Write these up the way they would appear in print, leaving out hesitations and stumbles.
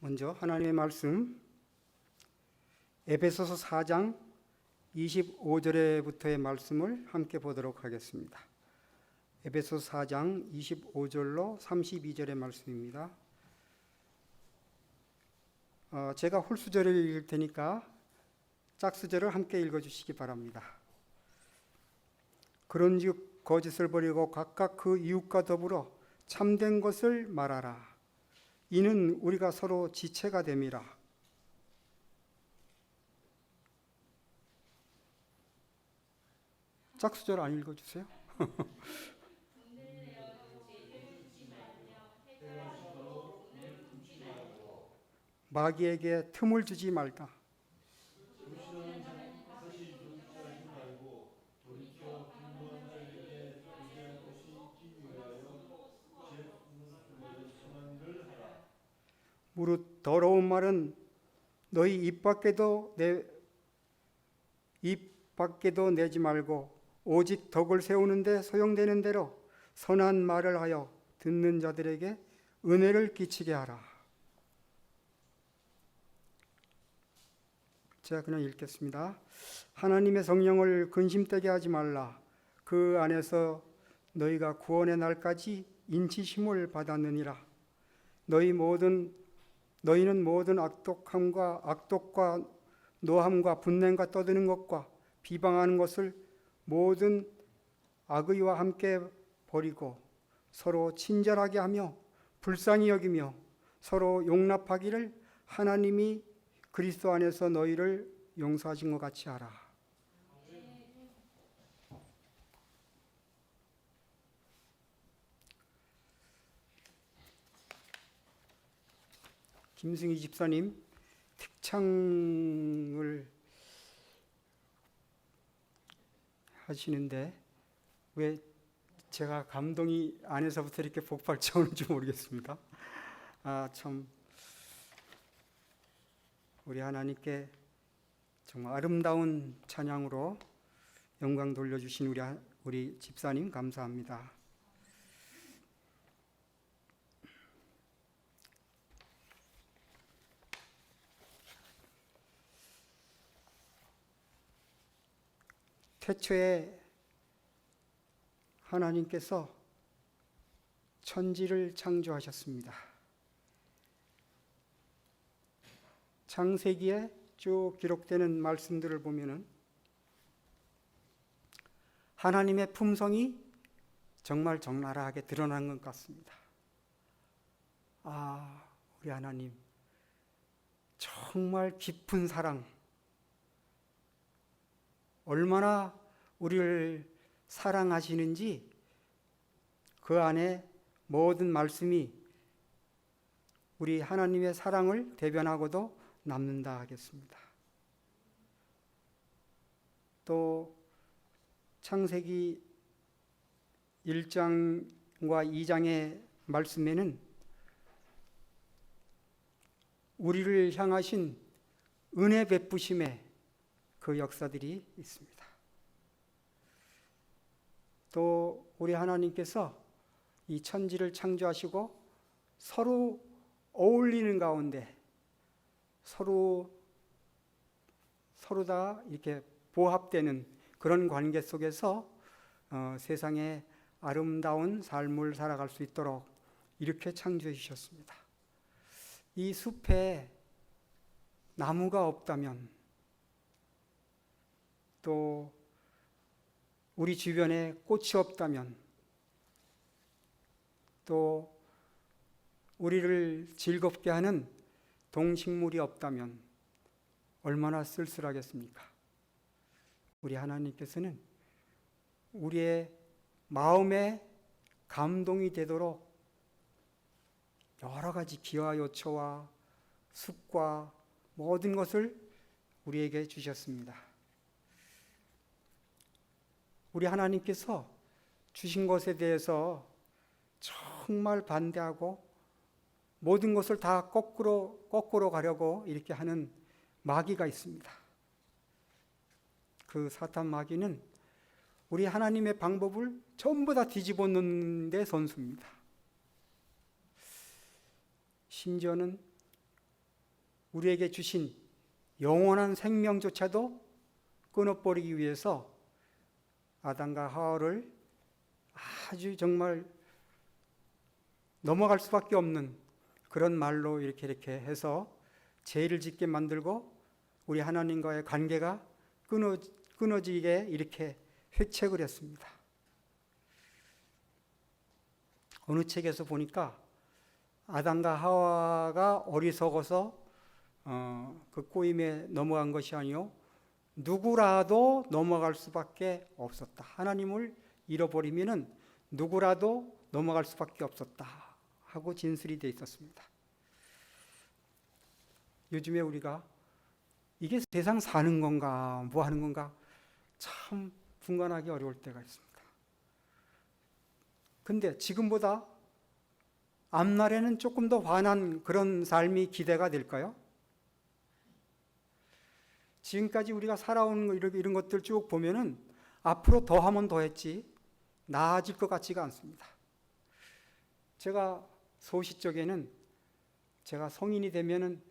먼저 하나님의 말씀 에베소서 4장 25절에부터의 말씀을 함께 보도록 하겠습니다. 에베소서 4장 25절로 32절의 말씀입니다. 제가 홀수절을 읽을 테니까 짝수절을 함께 읽어주시기 바랍니다. 그런즉 거짓을 버리고 각각 그 이웃과 더불어 참된 것을 말하라. 이는 우리가 서로 지체가 됨이라. 짝수절 안 읽어주세요? 마귀에게 틈을 주지 말다. 무릇 더러운 말은 너희 입 밖에도 내지 말고 오직 덕을 세우는데 소용되는 대로 선한 말을 하여 듣는 자들에게 은혜를 끼치게 하라. 제가 그냥 읽겠습니다. 하나님의 성령을 근심되게 하지 말라. 그 안에서 너희가 구원의 날까지 인치심을 받았느니라. 너희는 모든 악독과 노함과 분냄과 떠드는 것과 비방하는 것을 모든 악의와 함께 버리고 서로 친절하게 하며 불쌍히 여기며 서로 용납하기를 하나님이 그리스도 안에서 너희를 용서하신 것 같이 하라. 김승희 집사님 특창을 하시는데 왜 제가 감동이 안에서부터 이렇게 폭발쳐 오는지 모르겠습니다. 참 우리 하나님께 정말 아름다운 찬양으로 영광 돌려주신 우리 집사님 감사합니다. 태초에 하나님께서 천지를 창조하셨습니다. 창세기에 쭉 기록되는 말씀들을 보면은 하나님의 품성이 정말 적나라하게 드러난 것 같습니다. 우리 하나님 정말 깊은 사랑, 얼마나 우리를 사랑하시는지 그 안에 모든 말씀이 우리 하나님의 사랑을 대변하고도 남는다 하겠습니다. 또 창세기 1장과 2장의 말씀에는 우리를 향하신 은혜 베푸심의 그 역사들이 있습니다. 또 우리 하나님께서 이 천지를 창조하시고 서로 어울리는 가운데 서로 다 이렇게 보합되는 그런 관계 속에서 세상에 아름다운 삶을 살아갈 수 있도록 이렇게 창조해 주셨습니다. 이 숲에 나무가 없다면, 또 우리 주변에 꽃이 없다면, 또 우리를 즐겁게 하는 동식물이 없다면 얼마나 쓸쓸하겠습니까? 우리 하나님께서는 우리의 마음에 감동이 되도록 여러 가지 기와 요초와 숲과 모든 것을 우리에게 주셨습니다. 우리 하나님께서 주신 것에 대해서 정말 반대하고 모든 것을 다 거꾸로 가려고 이렇게 하는 마귀가 있습니다. 그 사탄 마귀는 우리 하나님의 방법을 전부 다 뒤집어 놓는 데 선수입니다. 심지어는 우리에게 주신 영원한 생명조차도 끊어버리기 위해서 아담과 하와를 아주 정말 넘어갈 수밖에 없는 그런 말로 이렇게 해서 죄를 짓게 만들고 우리 하나님과의 관계가 끊어지게 이렇게 회책을 했습니다. 어느 책에서 보니까 아담과 하와가 어리석어서 그 꼬임에 넘어간 것이 아니요 누구라도 넘어갈 수밖에 없었다. 하나님을 잃어버리면은 누구라도 넘어갈 수밖에 없었다 하고 진술이 되어 있었습니다. 요즘에 우리가 이게 세상 사는 건가 뭐 하는 건가 참 분간하기 어려울 때가 있습니다. 근데 지금보다 앞날에는 조금 더 환한 그런 삶이 기대가 될까요? 지금까지 우리가 살아온 이런 것들 쭉 보면은 앞으로 더 하면 더 했지 나아질 것 같지가 않습니다. 제가 소시적에는 제가 성인이 되면은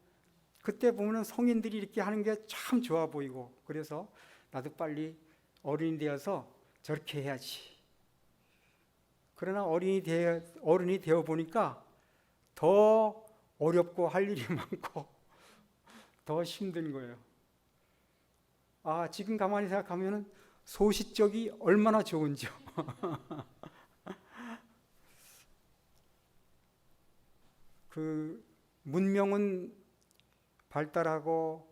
그때 보면은 성인들이 이렇게 하는 게 참 좋아 보이고 그래서 나도 빨리 어른이 되어서 저렇게 해야지. 그러나 어른이 되어 보니까 더 어렵고 할 일이 많고 더 힘든 거예요. 지금 가만히 생각하면은 소시적이 얼마나 좋은지요. 그 문명은 발달하고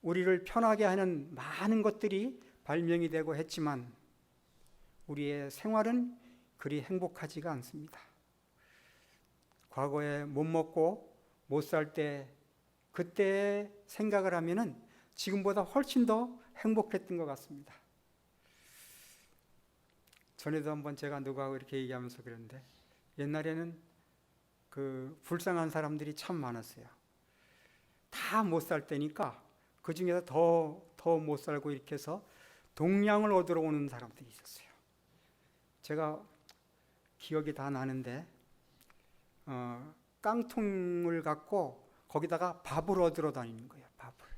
우리를 편하게 하는 많은 것들이 발명이 되고 했지만 우리의 생활은 그리 행복하지가 않습니다. 과거에 못 먹고 못 살 때 그때 생각을 하면은 지금보다 훨씬 더 행복했던 것 같습니다. 전에도 한번 제가 누구하고 이렇게 얘기하면서 그랬는데 옛날에는 그 불쌍한 사람들이 참 많았어요. 다 못 살 때니까 그 중에서 더 못 살고 이렇게 해서 동량을 얻으러 오는 사람들이 있었어요. 제가 기억이 다 나는데 깡통을 갖고 거기다가 밥을 얻으러 다니는 거예요. 밥을.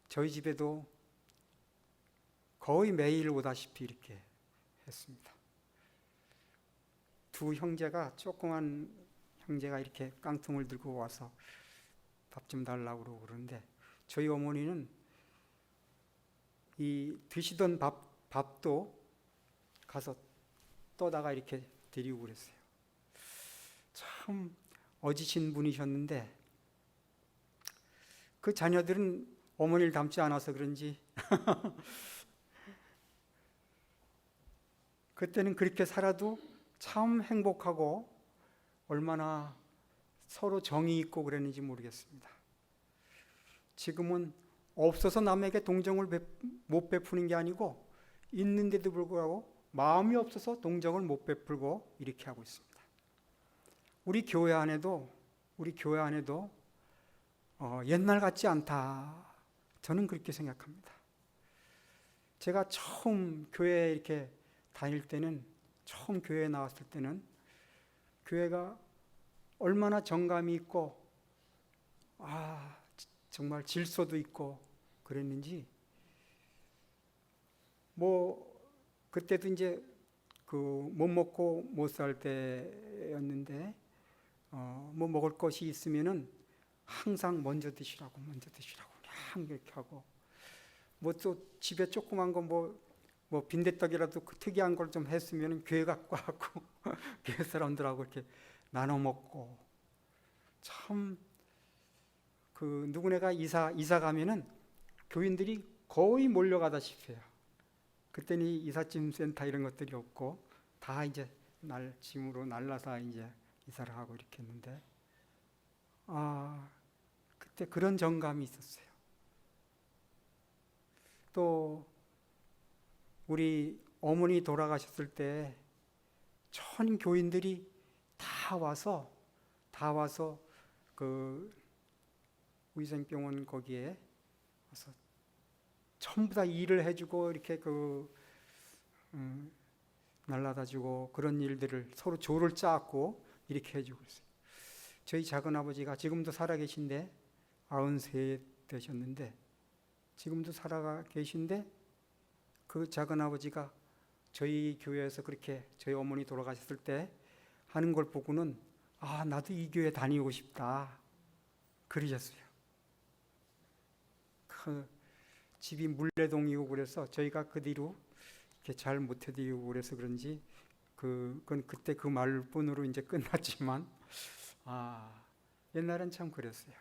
저희 집에도 거의 매일 오다시피 이렇게 했습니다. 두 형제가 조그만 형제가 이렇게 깡통을 들고 와서 밥 좀 달라고 그러고 그러는데 저희 어머니는 이 드시던 밥도 가서 떠다가 이렇게 드리고 그랬어요. 참 어지신 분이셨는데 그 자녀들은 어머니를 닮지 않아서 그런지 그때는 그렇게 살아도 참 행복하고 얼마나 서로 정이 있고 그랬는지 모르겠습니다. 지금은 없어서 남에게 동정을 못 베푸는 게 아니고 있는데도 불구하고 마음이 없어서 동정을 못 베풀고 이렇게 하고 있습니다. 우리 교회 안에도 옛날 같지 않다. 저는 그렇게 생각합니다. 제가 처음 교회에 이렇게 다닐 때는 처음 교회에 나왔을 때는 교회가 얼마나 정감이 있고 정말 질서도 있고 그랬는지 그때도 이제 그 못 먹고 못 살 때였는데 뭐 먹을 것이 있으면은 항상 먼저 드시라고 그냥 이렇게 하고 또 집에 조그만 거 뭐 빈대떡이라도 특이한 걸 좀 했으면은 교회 갖고 하고 교회 사람들하고 이렇게 나눠 먹고 참 그 누구네가 이사 가면은 교인들이 거의 몰려가다시피 해요. 그때는 이삿짐 센터 이런 것들이 없고 다 이제 짐으로 날라서 이제 이사를 하고 이렇게 했는데 그때 그런 정감이 있었어요. 또 우리 어머니 돌아가셨을 때 전 교인들이 다 와서 그 위생병원 거기에 와서 전부 다 일을 해주고 이렇게 날라다주고 그런 일들을 서로 조를 짜고 이렇게 해주고 있어요. 저희 작은아버지가 지금도 살아계신데 93 되셨는데 지금도 살아 계신데 그 작은아버지가 저희 교회에서 그렇게 저희 어머니 돌아가셨을 때 하는 걸 보고는 나도 이 교회 다니고 싶다 그러셨어요. 그 집이 물레동이고 그래서 저희가 그 뒤로 이렇게 잘 못 해드리고 그래서 그런지 그건 그때 그 말뿐으로 이제 끝났지만 옛날엔 참 그랬어요.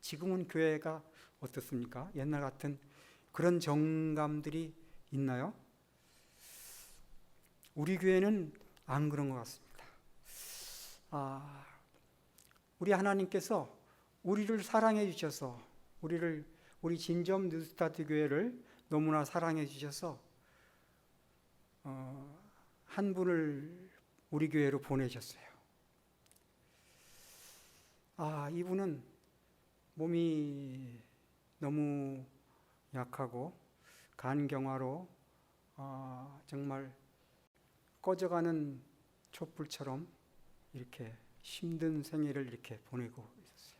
지금은 교회가 어떻습니까? 옛날 같은 그런 정감들이 있나요? 우리 교회는 안 그런 것 같습니다. 우리 하나님께서 우리를 사랑해 주셔서 우리 진점 뉴스타트 교회를 너무나 사랑해 주셔서 한 분을 우리 교회로 보내셨어요. 이분은 몸이 너무 약하고 간경화로 정말 꺼져가는 촛불처럼 이렇게 힘든 생애를 이렇게 보내고 있었어요.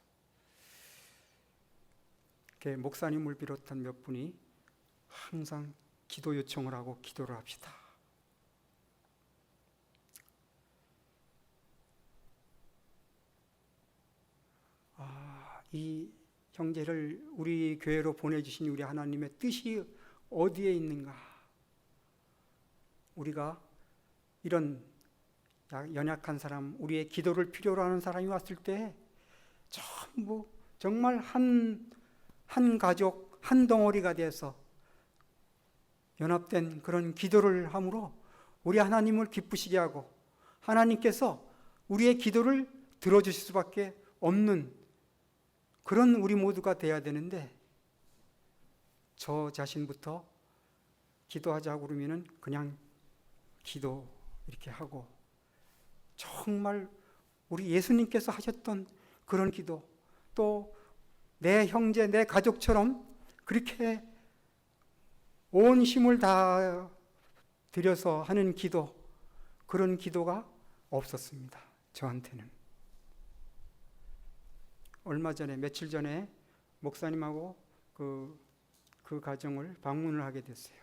이렇게 목사님을 비롯한 몇 분이 항상 기도 요청을 하고 기도를 합시다. 이 형제를 우리 교회로 보내주신 우리 하나님의 뜻이 어디에 있는가? 우리가 이런 연약한 사람, 우리의 기도를 필요로 하는 사람이 왔을 때 전부 정말 한 가족, 한 덩어리가 돼서 연합된 그런 기도를 함으로 우리 하나님을 기쁘시게 하고 하나님께서 우리의 기도를 들어주실 수밖에 없는 그런 우리 모두가 돼야 되는데 저 자신부터 기도하자고 그러면은 그냥 기도 이렇게 하고 정말 우리 예수님께서 하셨던 그런 기도 또 내 형제, 내 가족처럼 그렇게 온 힘을 다 들여서 하는 기도 그런 기도가 없었습니다. 저한테는. 얼마 전에 며칠 전에 목사님하고 그 가정을 방문을 하게 됐어요.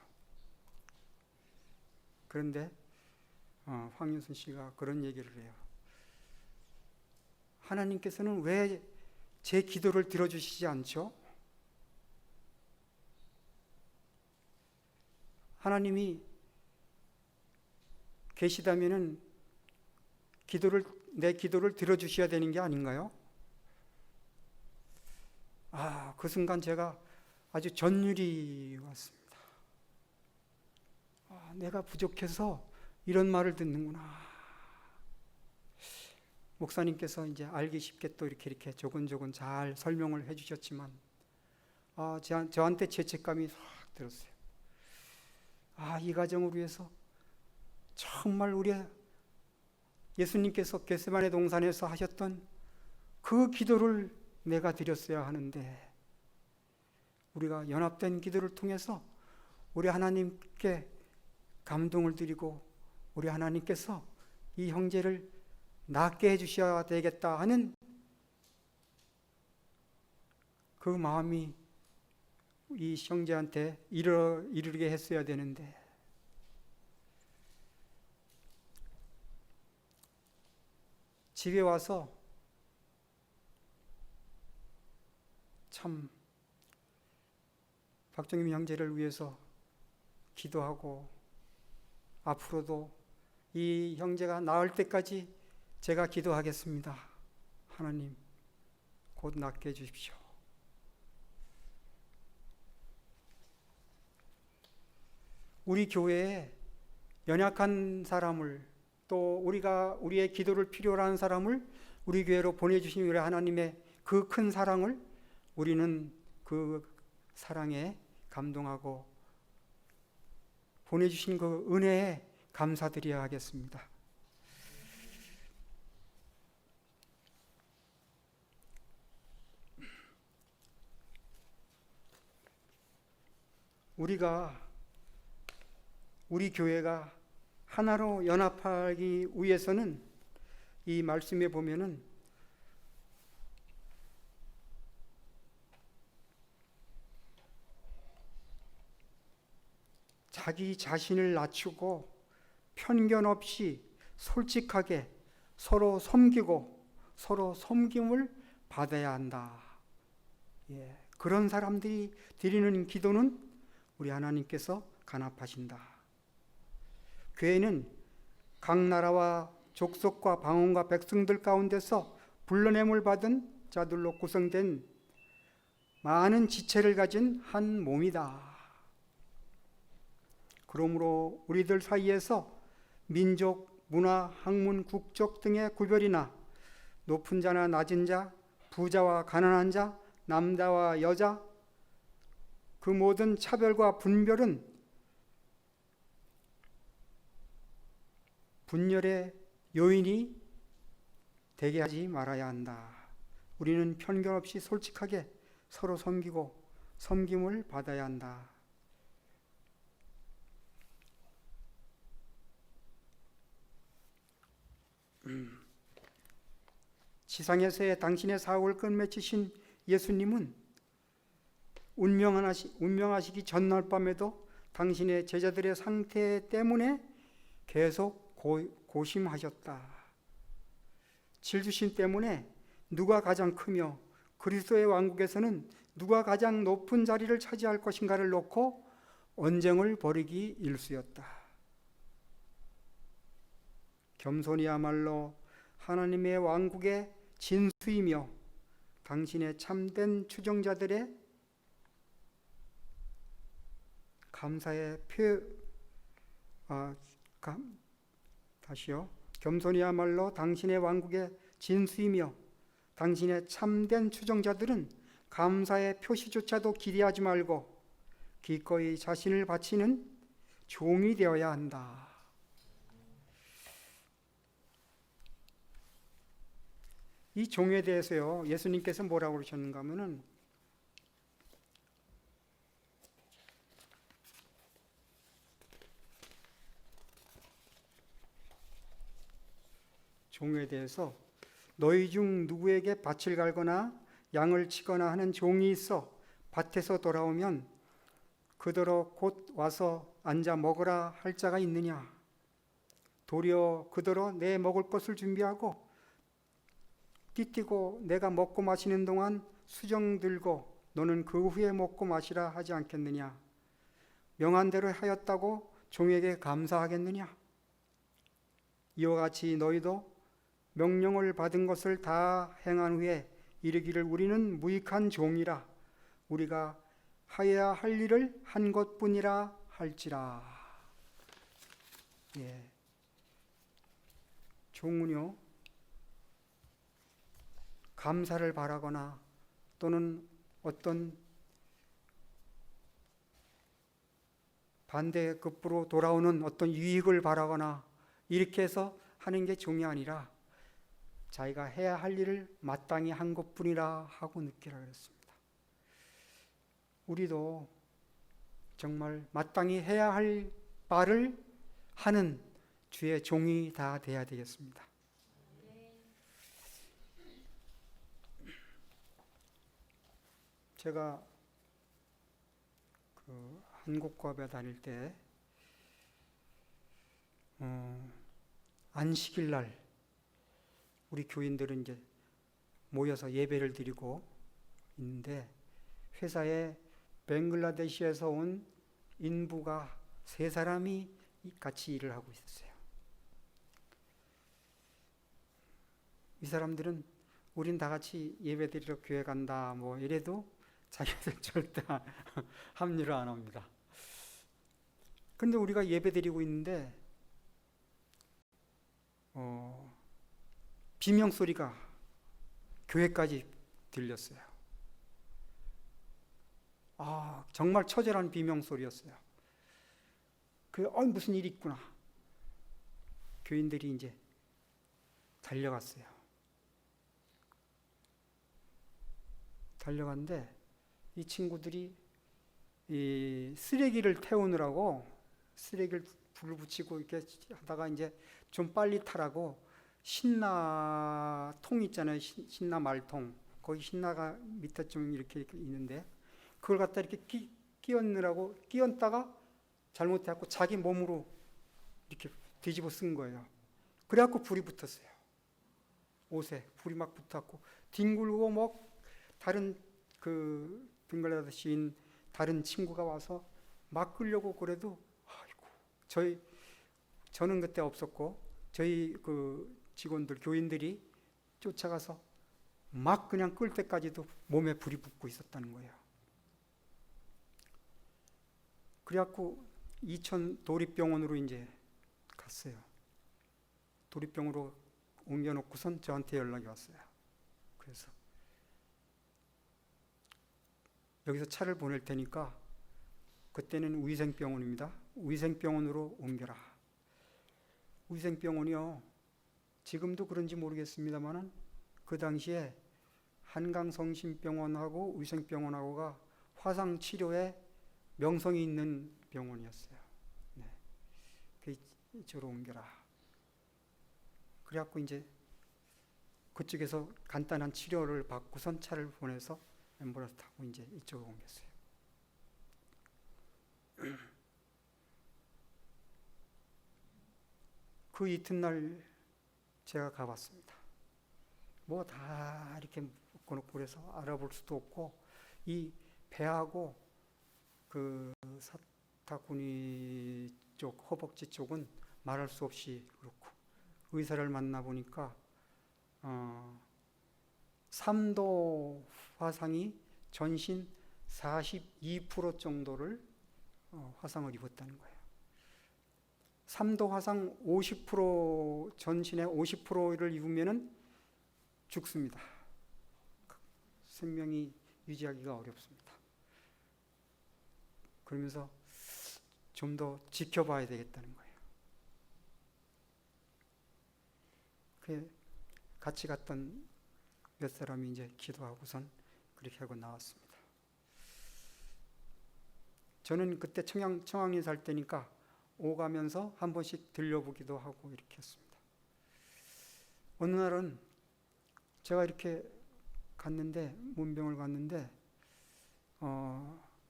그런데 황윤순 씨가 그런 얘기를 해요. 하나님께서는 왜 제 기도를 들어주시지 않죠? 하나님이 계시다면은 내 기도를 들어주셔야 되는 게 아닌가요? 그 순간 제가 아주 전율이 왔습니다. 내가 부족해서 이런 말을 듣는구나. 목사님께서 이제 알기 쉽게 또 이렇게 조곤조곤 잘 설명을 해주셨지만, 저한테 죄책감이 확 들었어요. 이 가정을 위해서 정말 우리 예수님께서 겟세마네 동산에서 하셨던 그 기도를 내가 드렸어야 하는데, 우리가 연합된 기도를 통해서 우리 하나님께 감동을 드리고 우리 하나님께서 이 형제를 낫게 해주셔야 되겠다 하는 그 마음이 이 형제한테 이르게 했어야 되는데 집에 와서 참 박정임 형제를 위해서 기도하고 앞으로도 이 형제가 나을 때까지 제가 기도하겠습니다. 하나님 곧 낫게 해주십시오. 우리 교회에 연약한 사람을 또 우리의 기도를 필요로 하는 사람을 우리 교회로 보내주신 우리 하나님의 그 큰 사랑을 우리는 그 사랑에 감동하고 보내주신 그 은혜에 감사드려야 하겠습니다. 우리 교회가 하나로 연합하기 위해서는 이 말씀에 보면은 자기 자신을 낮추고 편견 없이 솔직하게 서로 섬기고 서로 섬김을 받아야 한다. 예, 그런 사람들이 드리는 기도는 우리 하나님께서 간합하신다. 교회는 각 나라와 족속과 방언과 백성들 가운데서 불러냄을 받은 자들로 구성된 많은 지체를 가진 한 몸이다. 그러므로 우리들 사이에서 민족, 문화, 학문, 국적 등의 구별이나 높은 자나 낮은 자, 부자와 가난한 자, 남자와 여자, 그 모든 차별과 분별은 분열의 요인이 되게 하지 말아야 한다. 우리는 편견 없이 솔직하게 서로 섬기고 섬김을 받아야 한다. 지상에서의 당신의 사역을 끝맺히신 예수님은 운명하시기 전날 밤에도 당신의 제자들의 상태 때문에 계속 고심하셨다. 질투심 때문에 누가 가장 크며 그리스도의 왕국에서는 누가 가장 높은 자리를 차지할 것인가를 놓고 언쟁을 벌이기 일쑤였다. 겸손이야말로 하나님의 왕국의 진수이며 당신의 참된 추종자들의 겸손이야말로 당신의 왕국의 진수이며 당신의 참된 추종자들은 감사의 표시조차도 기대하지 말고 기꺼이 자신을 바치는 종이 되어야 한다. 이 종에 대해서요, 예수님께서 뭐라고 그러셨는가 하면은 종에 대해서 너희 중 누구에게 밭을 갈거나 양을 치거나 하는 종이 있어 밭에서 돌아오면 그더러 곧 와서 앉아 먹으라 할 자가 있느냐? 도리어 그더러 내 먹을 것을 준비하고 띠띠고 내가 먹고 마시는 동안 수정 들고 너는 그 후에 먹고 마시라 하지 않겠느냐? 명한 대로 하였다고 종에게 감사하겠느냐? 이와 같이 너희도 명령을 받은 것을 다 행한 후에 이르기를 우리는 무익한 종이라 우리가 하여야 할 일을 한 것뿐이라 할지라. 예. 종은요, 감사를 바라거나 또는 어떤 반대급부로 돌아오는 어떤 유익을 바라거나 이렇게 해서 하는 게 종이 아니라 자기가 해야 할 일을 마땅히 한 것뿐이라 하고 느끼라 그랬습니다. 우리도 정말 마땅히 해야 할 바를 하는 주의 종이 다 돼야 되겠습니다. 제가 한국과배 다닐 때 안식일 날 우리 교인들은 이제 모여서 예배를 드리고 있는데 회사에 벵글라데시에서 온 인부가 3사람이 같이 일을 하고 있었어요. 이 사람들은 우린 다 같이 예배 드리러 교회 간다 뭐 이래도 자기들 절대 합류를 안 합니다. 근데 우리가 예배 드리고 있는데 비명소리가 교회까지 들렸어요. 정말 처절한 비명소리였어요. 무슨 일이 있구나. 교인들이 이제 달려갔어요. 달려갔는데 이 친구들이 이 쓰레기를 태우느라고 쓰레기를 불을 붙이고 이렇게 하다가 이제 좀 빨리 타라고 신나통 있잖아요. 신나 말통. 거기 신나가 밑에 좀 이렇게 있는데 그걸 갖다 이렇게 끼얹느라고 끼얹다가 잘못해갖고 자기 몸으로 이렇게 뒤집어 쓴 거예요. 그래갖고 불이 붙었어요. 옷에 불이 막 붙었고 뒹굴고 뭐 다른 그 빙글라데시인 다른 친구가 와서 막 끌려고 그래도 아이고 저는 그때 없었고 저희 그 직원들 교인들이 쫓아가서 막 그냥 끌 때까지도 몸에 불이 붙고 있었다는 거예요. 그래갖고 이천 도립병원으로 이제 갔어요. 도립병으로 옮겨놓고선 저한테 연락이 왔어요. 그래서 여기서 차를 보낼 테니까 그때는 위생병원입니다. 위생병원으로 옮겨라. 위생병원이요. 지금도 그런지 모르겠습니다만은 그 당시에 한강성심병원하고 위생병원하고가 화상 치료에 명성이 있는 병원이었어요. 네. 이쪽으로 옮겨라. 그래갖고 이제 그쪽에서 간단한 치료를 받고선 차를 보내서 앰뷸런스 타고 이제 이쪽으로 옮겼어요. 그 이튿날 제가 가봤습니다. 뭐 다 이렇게 묶어놓고 그래서 알아볼 수도 없고 이 배하고 그 사타구니 쪽 허벅지 쪽은 말할 수 없이 그렇고 의사를 만나보니까 3도 화상이 전신 42% 정도를 화상을 입었다는 거예요. 3도 화상 50% 전신의 50%를 입으면은 죽습니다. 생명이 유지하기가 어렵습니다. 그러면서 좀 더 지켜봐야 되겠다는 거예요. 같이 갔던 몇 사람이 이제 기도하고선 그렇게 하고 나왔습니다. 저는 그때 청양리 살 때니까 오가면서 한 번씩 들려보기도 하고 이렇게 했습니다. 어느 날은 제가 이렇게 갔는데 문병을 갔는데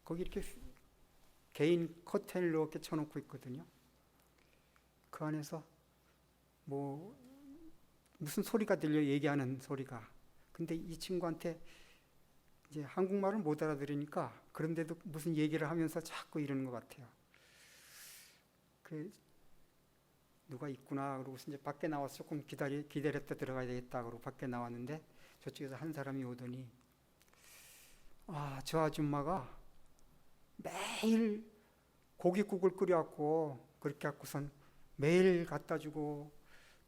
거기 이렇게 개인 커튼을 이렇게 쳐놓고 있거든요. 그 안에서 뭐 무슨 소리가 들려 얘기하는 소리가. 근데 이 친구한테 이제 한국말을 못 알아들으니까 그런데도 무슨 얘기를 하면서 자꾸 이러는 것 같아요. 누가 있구나 그러고 이제 밖에 나와서 조금 기다렸다 들어가야 되겠다 그러고 밖에 나왔는데 저쪽에서 한 사람이 오더니 저 아줌마가 매일 고깃국을 끓여갖고 그렇게 갖고선 매일 갖다 주고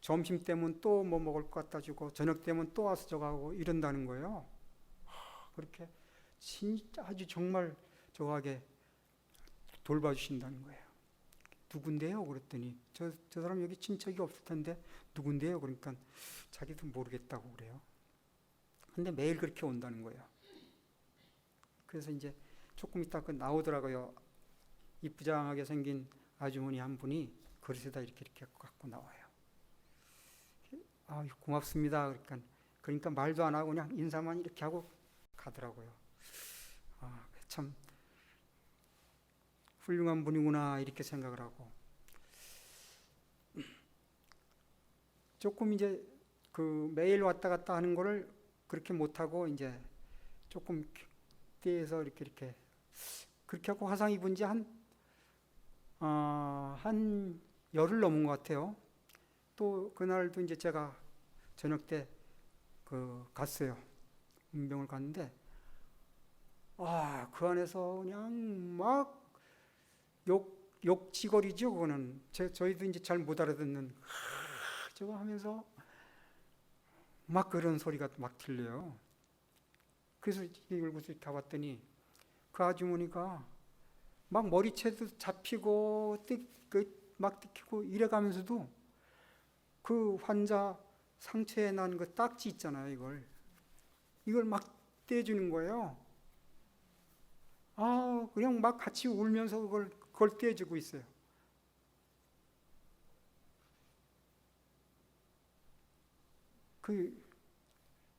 점심 때면 또 뭐 먹을 거 갖다 주고 저녁 때면 또 와서 저가고 이런다는 거예요. 그렇게 진짜 아주 정말 저하게 돌봐주신다는 거예요. 누군데요? 그랬더니 저 사람 여기 친척이 없을 텐데 누군데요? 그러니까 자기도 모르겠다고 그래요. 근데 매일 그렇게 온다는 거예요. 그래서 이제 조금 있다 나오더라고요. 이쁘장하게 생긴 아주머니 한 분이 그릇에다 이렇게 갖고 나와요. 고맙습니다. 그러니까 말도 안 하고 그냥 인사만 이렇게 하고 가더라고요. 참 훌륭한 분이구나 이렇게 생각을 하고 조금 이제 그 매일 왔다 갔다 하는 거를 그렇게 못하고 이제 조금 떼서 이렇게 그렇게 하고 화상 입은 지 한 열흘 넘은 것 같아요. 또 그날도 이제 제가 저녁 때 갔어요. 문병을 갔는데 그 안에서 그냥 막 욕지거리죠. 그거는 저희도 이제 잘 못 알아듣는 저거 하면서 막 그런 소리가 막 들려요. 그래서 이걸 가봤더니 그 아주머니가 막 머리채도 잡히고 막 뜯기고 이래가면서도 그 환자 상처에 난 그 딱지 있잖아요. 이걸 막 떼주는 거예요. 그냥 막 같이 울면서 그걸 떼주고 있어요.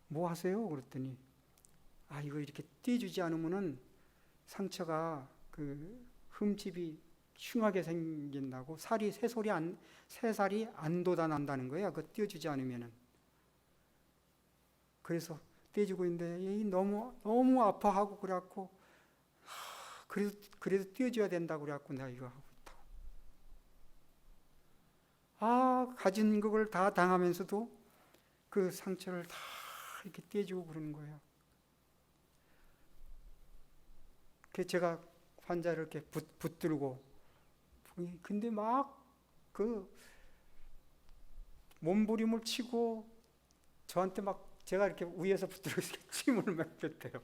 뭐 하세요? 그랬더니 이거 이렇게 떼주지 않으면은 상처가 흠집이 흉하게 생긴다고 새살이 안 돋아난다는 거예요. 그거 떼주지 않으면은. 그래서 떼주고 있는데 너무 아파하고 그래갖고 그래도 떼줘야 된다고 그래갖고 내가 이거 하고 있다고. 가진 그걸 다 당하면서도 그 상처를 다 이렇게 떼주고 그러는 거예요. 그래서 제가 환자를 이렇게 붙들고, 근데 막 몸부림을 치고 저한테 막 제가 이렇게 위에서 붙들고 침을 막 뱉대요.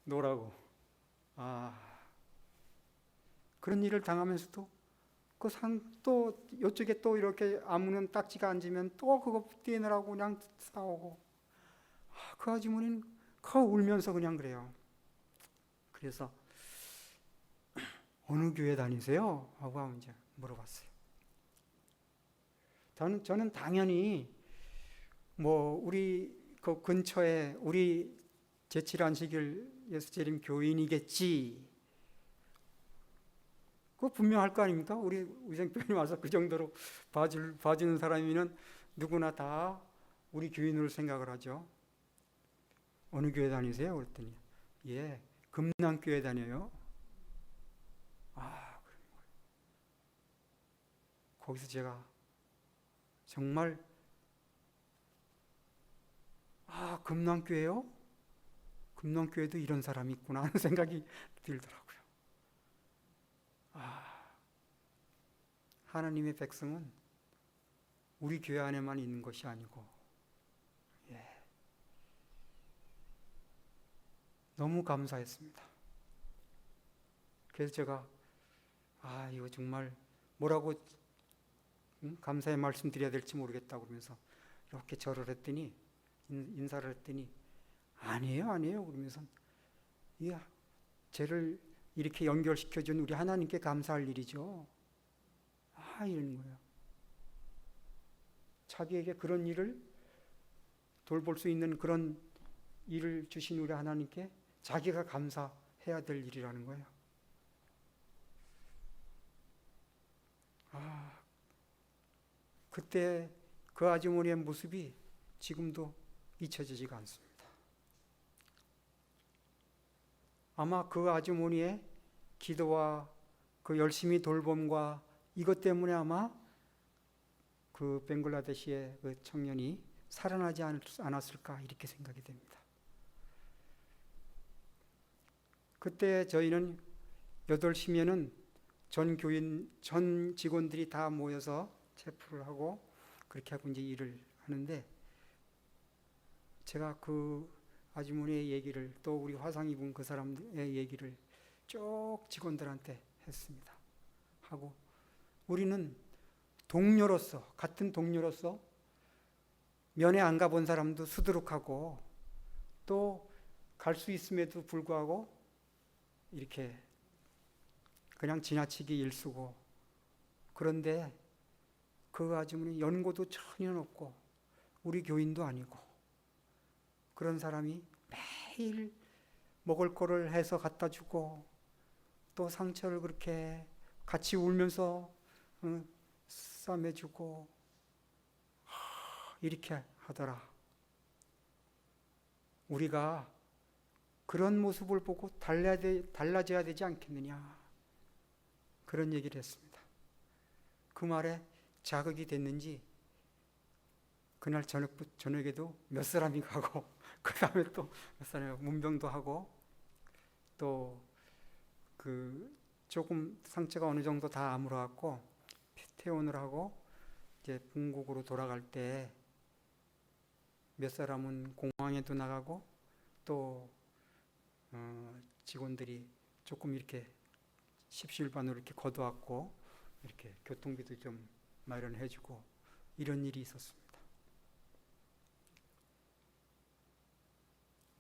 노라고. 그런 일을 당하면서도 또 이쪽에 또 이렇게 아무는 딱지가 앉으면 또 그거 떼느라고 그냥 싸우고. 그 아주머니는 울면서 그냥 그래요. 그래서 어느 교회 다니세요? 하고 이제 물어봤어요. 저는 당연히 우리 그 근처에 우리 제7안식일 예수재림 교인이겠지. 그거 분명할 거 아닙니까? 우리 위생병원에 와서 그 정도로 봐주는 사람이면 누구나 다 우리 교인으로 생각을 하죠. 어느 교회 다니세요? 그랬더니 예, 금남교회 다녀요. 그런 거예요. 거기서 제가 정말 금남교회요? 금남교회도 이런 사람이 있구나 하는 생각이 들더라고요. 하나님의 백성은 우리 교회 안에만 있는 것이 아니고, 너무 감사했습니다. 그래서 제가 이거 정말 뭐라고 감사의 말씀 드려야 될지 모르겠다고 그러면서 이렇게 절을 했더니, 인사를 했더니 아니에요 그러면서 쟤를 이렇게 연결시켜준 우리 하나님께 감사할 일이죠. 이러는 거예요. 자기에게 그런 일을 돌볼 수 있는 그런 일을 주신 우리 하나님께 자기가 감사해야 될 일이라는 거예요. 그때 그 아주머니의 모습이 지금도 잊혀지지가 않습니다. 아마 그 아주머니의 기도와 그 열심히 돌봄과 이것 때문에 아마 그 벵글라데시의 그 청년이 살아나지 않았을까 이렇게 생각이 됩니다. 그때 저희는 8시면은 전 직원들이 다 모여서 체프를 하고 그렇게 하고 이제 일을 하는데, 제가 그 아주머니의 얘기를 또 우리 화상 입은 그 사람의 얘기를 쭉 직원들한테 했습니다. 하고 우리는 같은 동료로서 면회 안 가본 사람도 수두룩하고 또 갈 수 있음에도 불구하고 이렇게 그냥 지나치기 일쑤고, 그런데 그 아주머니 연고도 전혀 없고 우리 교인도 아니고 그런 사람이 매일 먹을 거를 해서 갖다 주고 또 상처를 그렇게 같이 울면서 싸매주고 이렇게 하더라. 우리가 그런 모습을 보고 달라져야 되지 않겠느냐, 그런 얘기를 했습니다. 그 말에 자극이 됐는지 그날 저녁에도 몇 사람이 가고 그 다음에 또 몇 사람이 문병도 하고 또 조금 상처가 어느 정도 다 아물어갖고 퇴원을 하고 이제 본국으로 돌아갈 때 몇 사람은 공항에도 나가고 또 직원들이 조금 이렇게 십시일반으로 이렇게 걷어왔고 이렇게 교통비도 좀 마련해주고 이런 일이 있었습니다.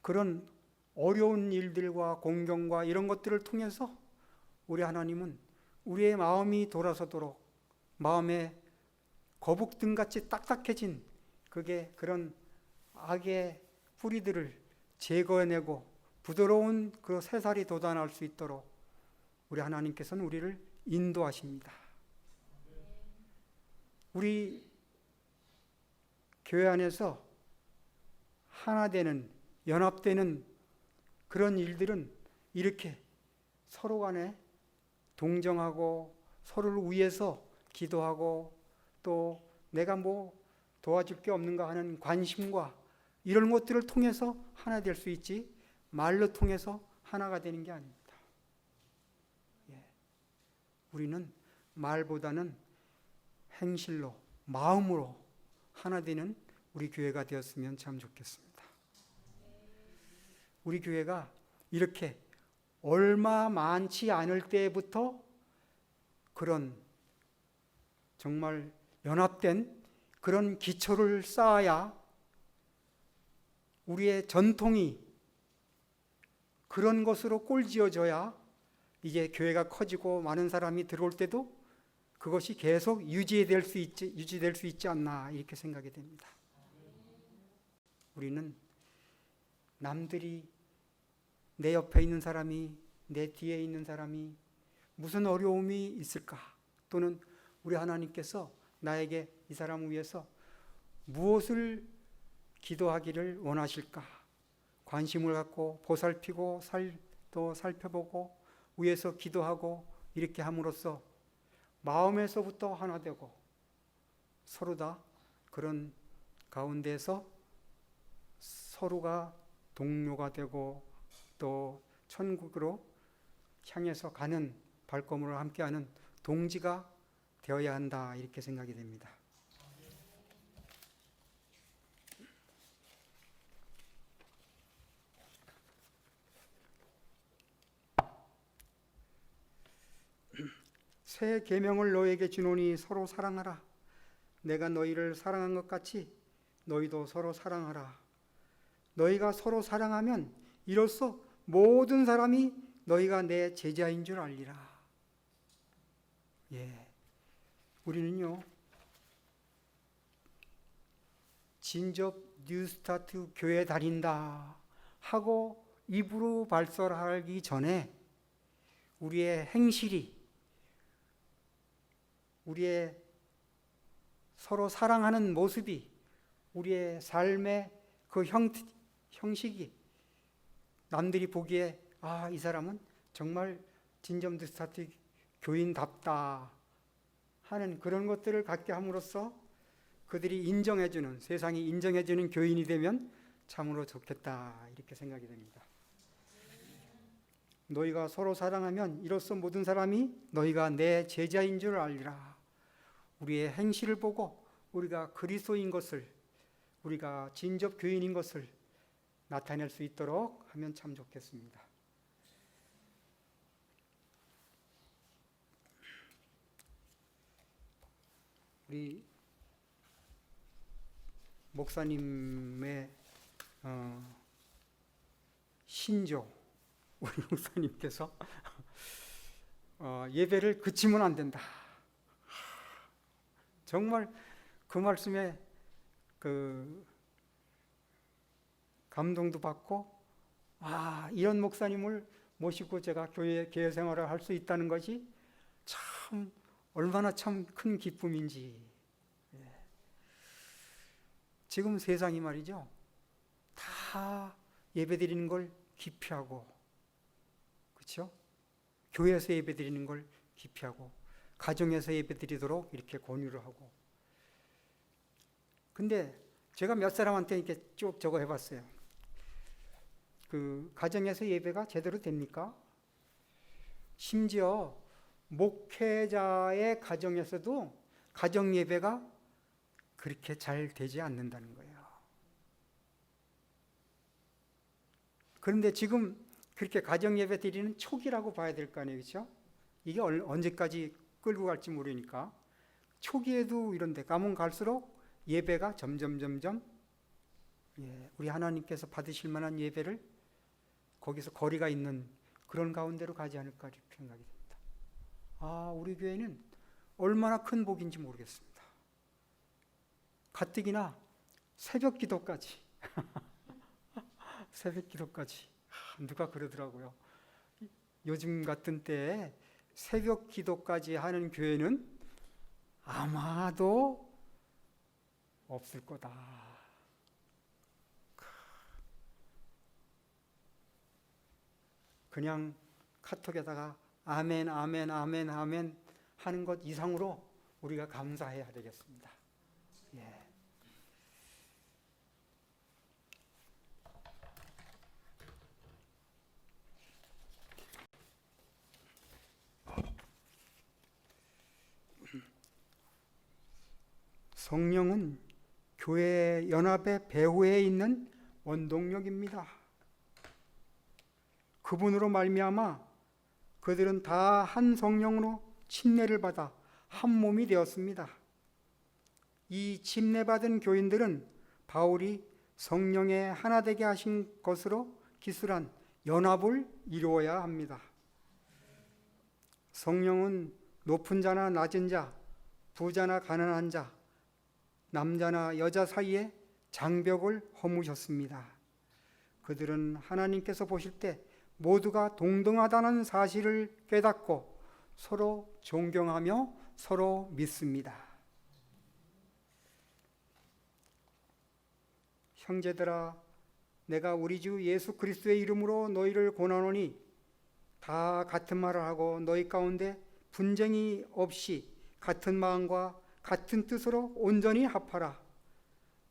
그런 어려운 일들과 공경과 이런 것들을 통해서 우리 하나님은 우리의 마음이 돌아서도록, 마음에 거북등같이 딱딱해진 그런 악의 뿌리들을 제거해내고 부드러운 그 새살이 돋아날 수 있도록 우리 하나님께서는 우리를 인도하십니다. 우리 교회 안에서 하나 되는, 연합되는 그런 일들은 이렇게 서로 간에 동정하고 서로를 위해서 기도하고 또 내가 뭐 도와줄 게 없는가 하는 관심과 이런 것들을 통해서 하나 될 수 있지, 말로 통해서 하나가 되는 게 아닙니다. 우리는 말보다는 행실로, 마음으로 하나 되는 우리 교회가 되었으면 참 좋겠습니다. 우리 교회가 이렇게 얼마 많지 않을 때부터 그런 정말 연합된 그런 기초를 쌓아야 우리의 전통이 그런 것으로 꼴지어져야 이제 교회가 커지고 많은 사람이 들어올 때도 그것이 계속 유지될 수 있지 않나 이렇게 생각이 됩니다. 우리는 남들이 내 옆에 있는 사람이 내 뒤에 있는 사람이 무슨 어려움이 있을까 또는 우리 하나님께서 나에게 이 사람을 위해서 무엇을 기도하기를 원하실까 관심을 갖고 보살피고 또 살펴보고 위해서 기도하고 이렇게 함으로써 마음에서부터 하나 되고 서로 다 그런 가운데서 서로가 동료가 되고 또 천국으로 향해서 가는 발걸음을 함께하는 동지가 되어야 한다 이렇게 생각이 됩니다. 새 계명을 너에게 주노니 서로 사랑하라. 내가 너희를 사랑한 것 같이 너희도 서로 사랑하라. 너희가 서로 사랑하면 이로써 모든 사람이 너희가 내 제자인 줄 알리라. 우리는요 진접 뉴스타트 교회 다닌다 하고 입으로 발설하기 전에 우리의 행실이 우리의 서로 사랑하는 모습이 우리의 삶의 그 형식이 남들이 보기에 이 사람은 정말 진점 뉴스타트 교인답다 하는 그런 것들을 갖게 함으로써 그들이 인정해주는 세상이 인정해주는 교인이 되면 참으로 좋겠다 이렇게 생각이 됩니다. 너희가 서로 사랑하면 이로써 모든 사람이 너희가 내 제자인 줄 알리라. 우리의 행실을 보고 우리가 그리스도인 것을 우리가 진접 교인인 것을 나타낼 수 있도록 하면 참 좋겠습니다. 우리 목사님의 신조 우리 목사님께서 예배를 그치면 안 된다. 정말 그 말씀에 그 감동도 받고 이런 목사님을 모시고 제가 교회 생활을 할 수 있다는 것이 참 얼마나 참 큰 기쁨인지. 지금 세상이 말이죠 다 예배드리는 걸 기피하고 그렇죠? 교회에서 예배드리는 걸 기피하고 가정에서 예배드리도록 이렇게 권유를 하고 근데 제가 몇 사람한테 이렇게 쭉 적어 해봤어요. 그 가정에서 예배가 제대로 됩니까? 심지어 목회자의 가정에서도 가정 예배가 그렇게 잘 되지 않는다는 거예요. 그런데 지금 그렇게 가정 예배 드리는 초기라고 봐야 될 거 아니에요, 그렇죠? 이게 언제까지 끌고 갈지 모르니까 초기에도 이런데 가면 갈수록 예배가 점점 우리 하나님께서 받으실 만한 예배를 거기서 거리가 있는 그런 가운데로 가지 않을까 이렇게 생각이 됩니다. 우리 교회는 얼마나 큰 복인지 모르겠습니다. 가뜩이나 새벽 기도까지 새벽 기도까지 누가 그러더라고요. 요즘 같은 때에 새벽 기도까지 하는 교회는 아마도 없을 거다. 그냥 카톡에다가 아멘, 아멘, 아멘, 아멘 하는 것 이상으로 우리가 감사해야 되겠습니다. 예. 성령은 교회 연합의 배후에 있는 원동력입니다. 그분으로 말미암아 그들은 다 한 성령으로 침례를 받아 한 몸이 되었습니다. 이 침례받은 교인들은 바울이 성령에 하나 되게 하신 것으로 기술한 연합을 이루어야 합니다. 성령은 높은 자나 낮은 자, 부자나 가난한 자, 남자나 여자 사이에 장벽을 허무셨습니다. 그들은 하나님께서 보실 때 모두가 동등하다는 사실을 깨닫고 서로 존경하며 서로 믿습니다. 형제들아, 내가 우리 주 예수 그리스도의 이름으로 너희를 권하노니 다 같은 말을 하고 너희 가운데 분쟁이 없이 같은 마음과 같은 뜻으로 온전히 합하라.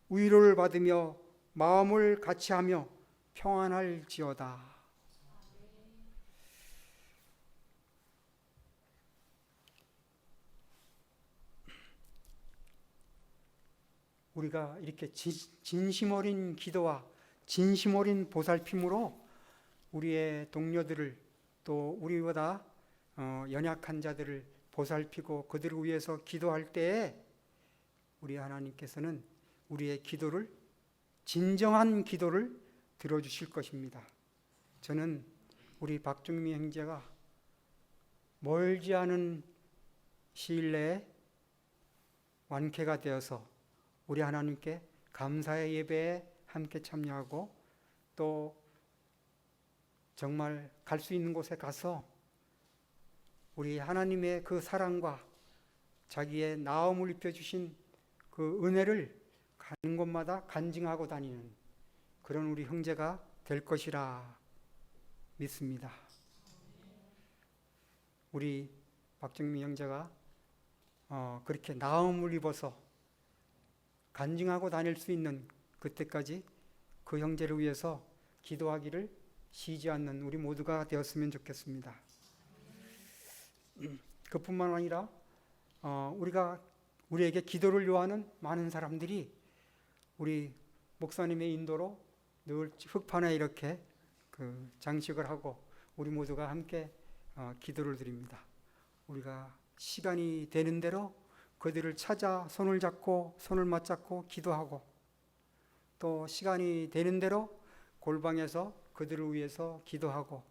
위로를 받으며 마음을 같이하며 평안할지어다. 우리가 이렇게 진심 어린 기도와 진심 어린 보살핌으로 우리의 동료들을 또 우리보다 연약한 자들을 보살피고 그들을 위해서 기도할 때에 우리 하나님께서는 우리의 기도를, 진정한 기도를 들어주실 것입니다. 저는 우리 박중미 형제가 멀지 않은 시일 내에 완쾌가 되어서 우리 하나님께 감사의 예배에 함께 참여하고 또 정말 갈 수 있는 곳에 가서 우리 하나님의 그 사랑과 자기의 나음을 입혀주신 그 은혜를 가는 곳마다 간증하고 다니는 그런 우리 형제가 될 것이라 믿습니다. 우리 박정민 형제가 그렇게 나음을 입어서 간증하고 다닐 수 있는 그때까지 그 형제를 위해서 기도하기를 쉬지 않는 우리 모두가 되었으면 좋겠습니다. 그뿐만 아니라 우리에게 기도를 요하는 많은 사람들이 우리 목사님의 인도로 늘 흙판에 이렇게 그 장식을 하고 우리 모두가 함께 기도를 드립니다. 우리가 시간이 되는 대로 그들을 찾아 손을 잡고 손을 맞잡고 기도하고 또 시간이 되는 대로 골방에서 그들을 위해서 기도하고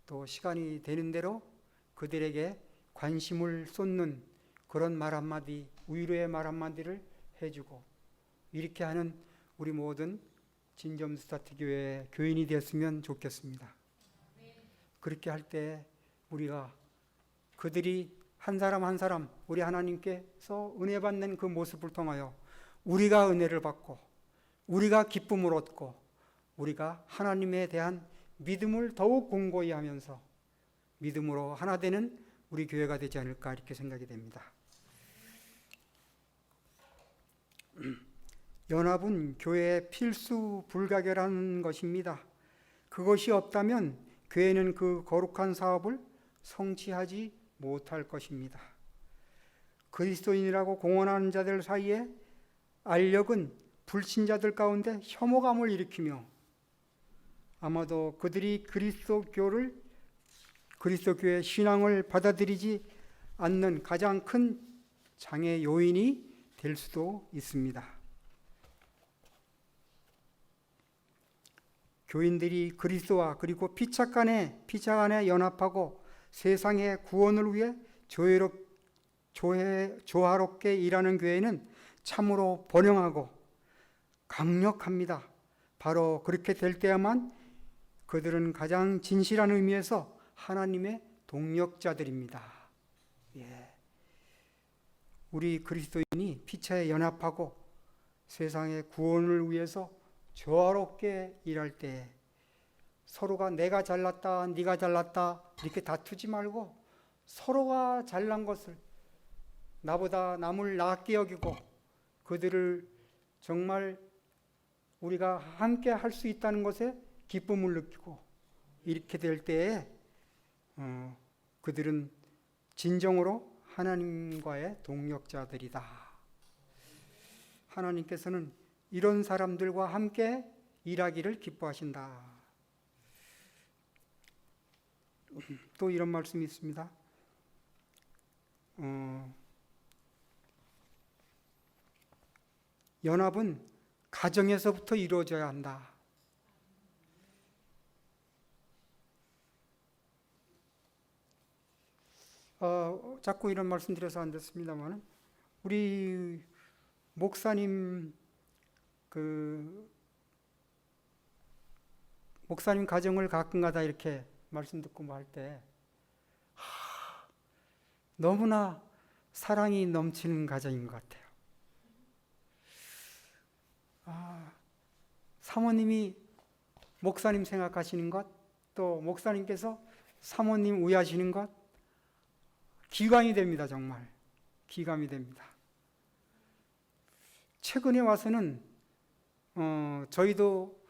또 시간이 되는 대로 그들에게 관심을 쏟는 그런 말 한마디, 위로의 말 한마디를 해주고 이렇게 하는 우리 모든 진점스타트교회 교인이 되었으면 좋겠습니다. 그렇게 할 때 우리가 그들이 한 사람 한 사람 우리 하나님께서 은혜 받는 그 모습을 통하여 우리가 은혜를 받고 우리가 기쁨을 얻고 우리가 하나님에 대한 믿음을 더욱 공고히 하면서 믿음으로 하나 되는 우리 교회가 되지 않을까 이렇게 생각이 됩니다. 연합은 교회의 필수 불가결한 것입니다. 그것이 없다면 교회는 그 거룩한 사업을 성취하지 못할 것입니다. 그리스도인이라고 공언하는 자들 사이에 알력은 불신자들 가운데 혐오감을 일으키며 아마도 그들이 그리스도교의 신앙을 받아들이지 않는 가장 큰 장애 요인이 될 수도 있습니다. 교인들이 그리스도와 그리고 피차 간에 연합하고 세상의 구원을 위해 조화롭게 일하는 교회는 참으로 번영하고 강력합니다. 바로 그렇게 될 때야만 그들은 가장 진실한 의미에서 하나님의 동력자들입니다. 예. 우리 그리스도인이 피차에 연합하고 세상의 구원을 위해서 조화롭게 일할 때 서로가 내가 잘났다, 네가 잘났다 이렇게 다투지 말고 서로가 잘난 것을 나보다 남을 낫게 여기고 그들을 정말 우리가 함께 할 수 있다는 것에 기쁨을 느끼고 이렇게 될 때에 그들은 진정으로 하나님과의 동력자들이다. 하나님께서는 이런 사람들과 함께 일하기를 기뻐하신다. 또 이런 말씀이 있습니다. 연합은 가정에서부터 이루어져야 한다. 자꾸 이런 말씀 드려서 안 됐습니다만 우리 목사님 목사님 가정을 가끔가다 이렇게 말씀 듣고 뭐 할 때 너무나 사랑이 넘치는 가정인 것 같아요. 사모님이 목사님 생각하시는 것, 또 목사님께서 사모님 위하시는 것, 기감이 됩니다. 정말 기감이 됩니다. 최근에 와서는 저희도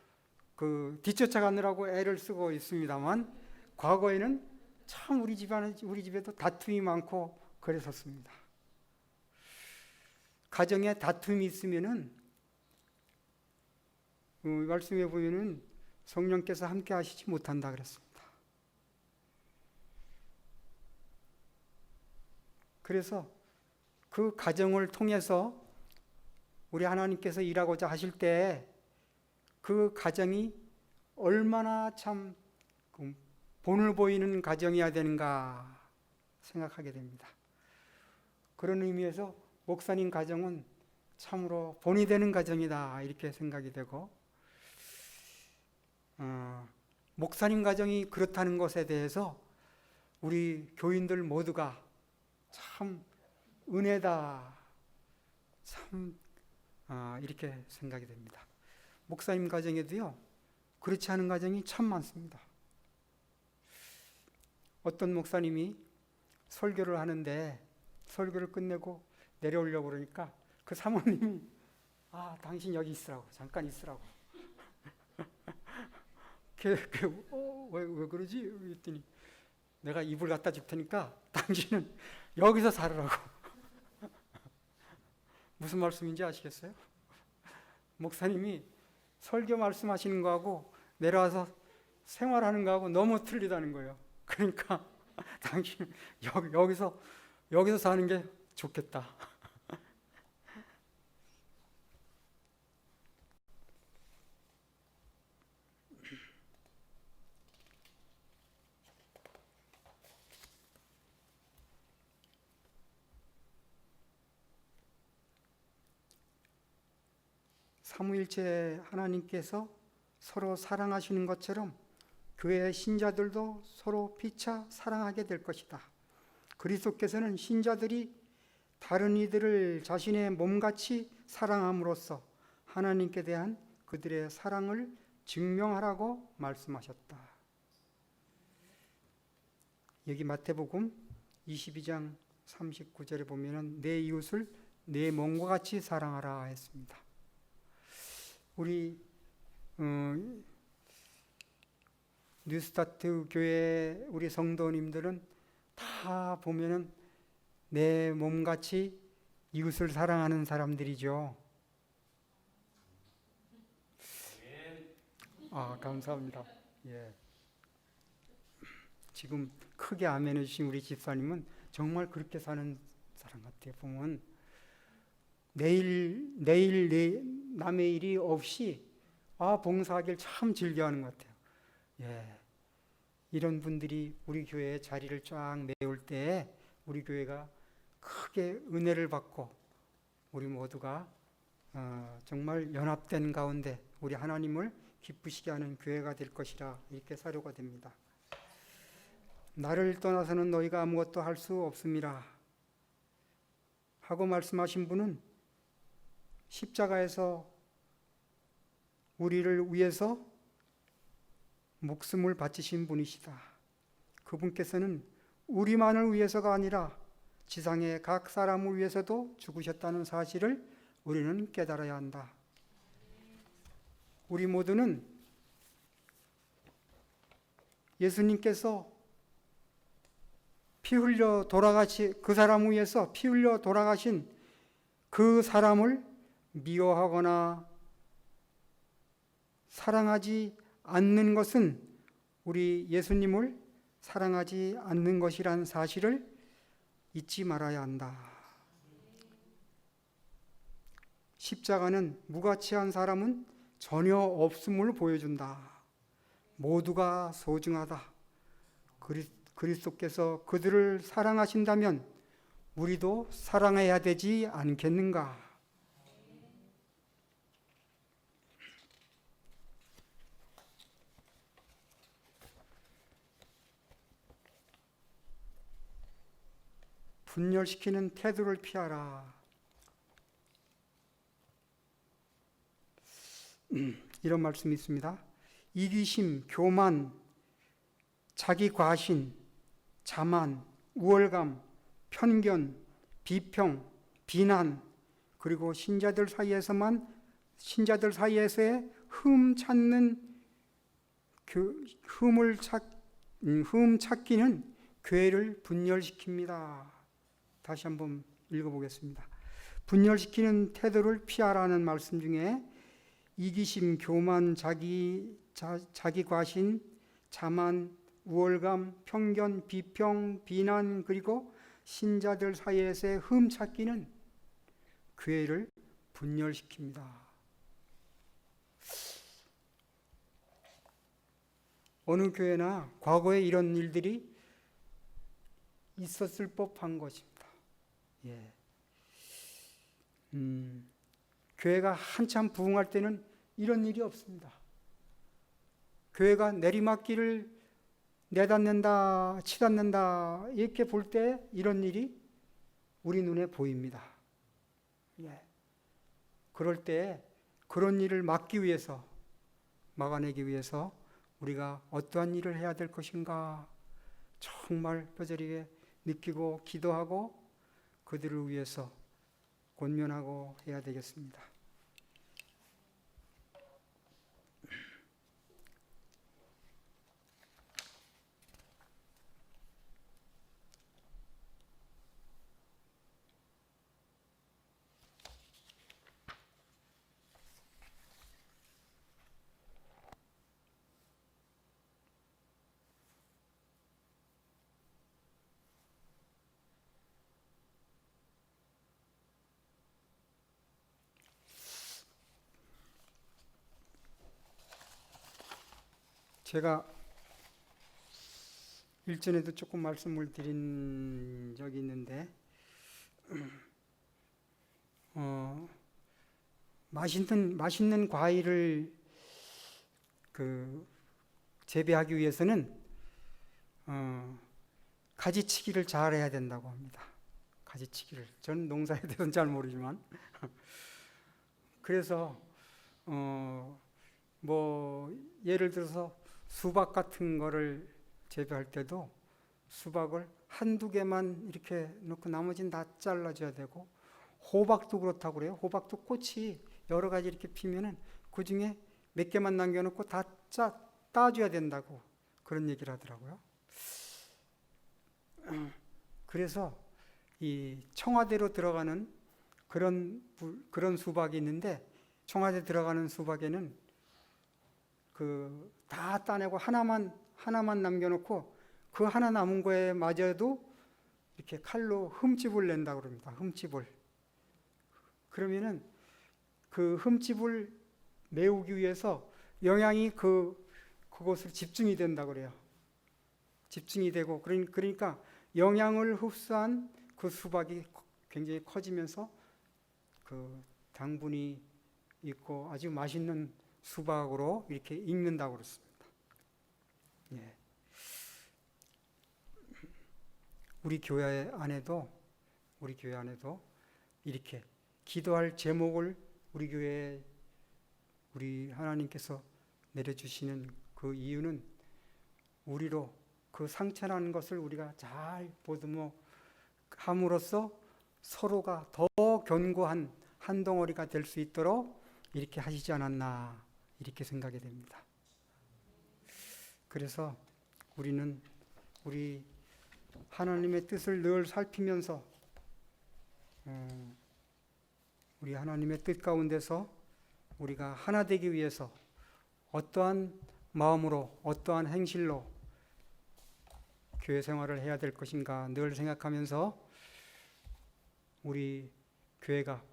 뒤쫓아가느라고 애를 쓰고 있습니다만 과거에는 참 우리 집에도 다툼이 많고 그랬었습니다. 가정에 다툼이 있으면은 말씀해 보면은 성령께서 함께 하시지 못한다 그랬습니다. 그래서 그 가정을 통해서 우리 하나님께서 일하고자 하실 때 그 가정이 얼마나 참 본을 보이는 가정이어야 되는가 생각하게 됩니다. 그런 의미에서 목사님 가정은 참으로 본이 되는 가정이다 이렇게 생각이 되고 목사님 가정이 그렇다는 것에 대해서 우리 교인들 모두가 참 은혜다 참 이렇게 생각이 됩니다. 목사님 가정에도요 그렇지 않은 가정이 참 많습니다. 어떤 목사님이 설교를 하는데 설교를 끝내고 내려오려고 그러니까 그 사모님이 당신 여기 있으라고 잠깐 있으라고 왜 그러지? 그랬더니 내가 이불 갖다 줄 테니까 당신은 여기서 살으라고. 무슨 말씀인지 아시겠어요? 목사님이 설교 말씀하시는 거하고 내려와서 생활하는 거하고 너무 틀리다는 거예요. 그러니까 당신은 여기서 사는 게 좋겠다. 삼위일체 하나님께서 서로 사랑하시는 것처럼 교회의 신자들도 서로 피차 사랑하게 될 것이다. 그리스도께서는 신자들이 다른 이들을 자신의 몸같이 사랑함으로써 하나님께 대한 그들의 사랑을 증명하라고 말씀하셨다. 여기 마태복음 22장 39절에 보면은 내 이웃을 내 몸과 같이 사랑하라 했습니다. 우리 뉴스타트 교회 우리 성도님들은 다 보면은 내 몸같이 이웃을 사랑하는 사람들이죠. 감사합니다. 예. 지금 크게 아멘 해주신 우리 집사님은 정말 그렇게 사는 사람 같아요. 보면 내일 남의 일이 없이 봉사하기를 참 즐겨하는 것 같아요. 예. 이런 분들이 우리 교회에 자리를 쫙 메울 때 우리 교회가 크게 은혜를 받고 우리 모두가 정말 연합된 가운데 우리 하나님을 기쁘시게 하는 교회가 될 것이라 이렇게 사료가 됩니다. 나를 떠나서는 너희가 아무것도 할 수 없음이라 하고 말씀하신 분은 십자가에서 우리를 위해서 목숨을 바치신 분이시다. 그분께서는 우리만을 위해서가 아니라 지상의 각 사람을 위해서도 죽으셨다는 사실을 우리는 깨달아야 한다. 우리 모두는 예수님께서 피 흘려 그 사람을 위해서 피 흘려 돌아가신 그 사람을 미워하거나 사랑하지 않는 것은 우리 예수님을 사랑하지 않는 것이란 사실을 잊지 말아야 한다. 십자가는 무가치한 사람은 전혀 없음을 보여준다. 모두가 소중하다. 그리스도께서 그들을 사랑하신다면 우리도 사랑해야 되지 않겠는가? 분열시키는 태도를 피하라. 이런 말씀이 있습니다. 이기심, 교만, 자기 과신, 자만, 우월감, 편견, 비평, 비난, 그리고 신자들 사이에서의 흠 찾기는 교회를 분열시킵니다. 다시 한번 읽어보겠습니다. 분열시키는 태도를 피하라는 말씀 중에 이기심, 교만, 자기 과신, 자만, 우월감, 편견, 비평, 비난, 그리고 신자들 사이에서의 흠 찾기는 교회를 분열시킵니다. 어느 교회나 과거에 이런 일들이 있었을 법한 것입니다. 예. 교회가 한참 부흥할 때는 이런 일이 없습니다. 교회가 내리막길을 내닫는다, 치닫는다 이렇게 볼 때 이런 일이 우리 눈에 보입니다. 예. 그럴 때 그런 일을 막아내기 위해서 우리가 어떠한 일을 해야 될 것인가 정말 뼈저리게 느끼고 기도하고 그들을 위해서 권면하고 해야 되겠습니다. 제가 일전에도 조금 말씀을 드린 적이 있는데 맛있는 과일을 재배하기 위해서는 가지치기를 잘해야 된다고 합니다. 가지치기를. 저는 농사에 대해서는 잘 모르지만 그래서 예를 들어서 수박 같은 거를 재배할 때도 수박을 한두 개만 이렇게 넣고 나머지는 다 잘라줘야 되고, 호박도 그렇다고 그래요. 호박도 꽃이 여러 가지 이렇게 피면은 그 중에 몇 개만 남겨놓고 다 따줘야 된다고 그런 얘기를 하더라고요. 그래서 이 청와대로 들어가는 그런 수박이 있는데, 청와대 들어가는 수박에는 다 따내고 하나만 남겨놓고 그 하나 남은 거에 마저도 이렇게 칼로 흠집을 낸다고 그럽니다. 흠집을. 그러면은 그 흠집을 메우기 위해서 영양이 그곳을 집중이 된다고 그래요. 집중이 되고, 그러니까 영양을 흡수한 그 수박이 굉장히 커지면서 그 당분이 있고 아주 맛있는 수박으로 이렇게 익는다고 그렇습니다. 예. 우리 교회 안에도 이렇게 기도할 제목을 우리 교회에 우리 하나님께서 내려주시는 그 이유는 우리로 그 상처나는 것을 우리가 잘 보듬어 함으로써 서로가 더 견고한 한 덩어리가 될 수 있도록 이렇게 하시지 않았나 이렇게 생각이 됩니다. 그래서 우리는 우리 하나님의 뜻을 늘 살피면서 우리 하나님의 뜻 가운데서 우리가 하나 되기 위해서 어떠한 마음으로 어떠한 행실로 교회 생활을 해야 될 것인가 늘 생각하면서 우리 교회가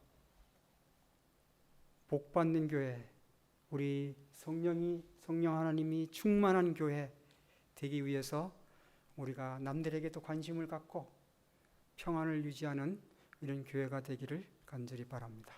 복받는 교회, 우리 성령 하나님이 충만한 교회 되기 위해서 우리가 남들에게도 관심을 갖고 평안을 유지하는 이런 교회가 되기를 간절히 바랍니다.